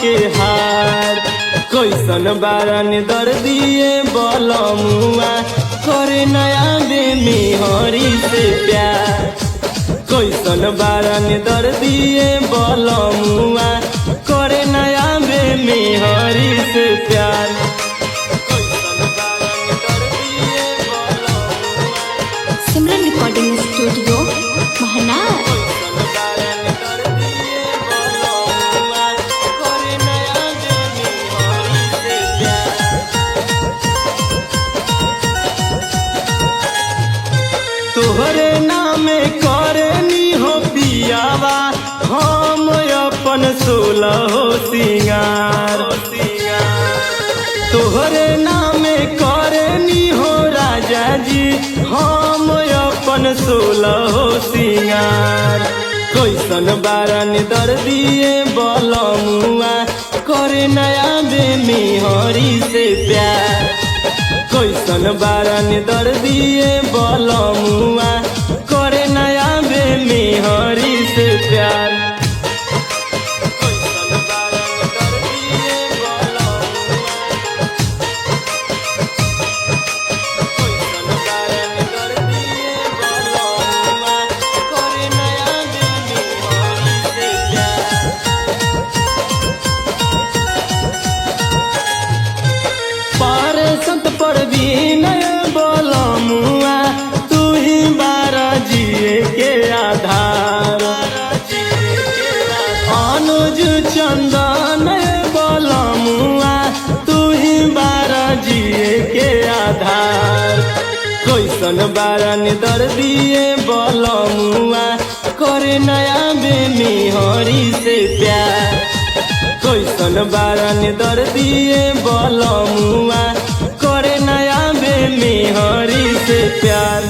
के हार। कैसन बारन दर्दिए बलमुआ करे नया बेमेहरी से प्यार। कैसन बारन दर्दिए बलमुआ करे नया बेमेहरी से प्यार। Simran recording studio Mahnar. तोहरे नामे करनी हो पियावा हम अपन 16 सिंगार। तोहरे नामे करनी हो राजा जी हम अपन 16 सिंगार। कैसन बारन दर्दिए बलमुआ करे नया बेमेहरी से प्यार। कैसन बारन दर्दिए बलमुआ करे नया बेमेहरी से प्यार। संत पर भी नय बलमुआ तू ही बारा जिए के आधार। अनुज चंदन बलमुआ तू ही बारा जिए के आधार। कैसन बारन दर्दिए बलमुआ करे नया बेमेहरी से प्यार। कैसन बारन दर्दिए बलमुआ करे नया बेमेहरी से प्यार।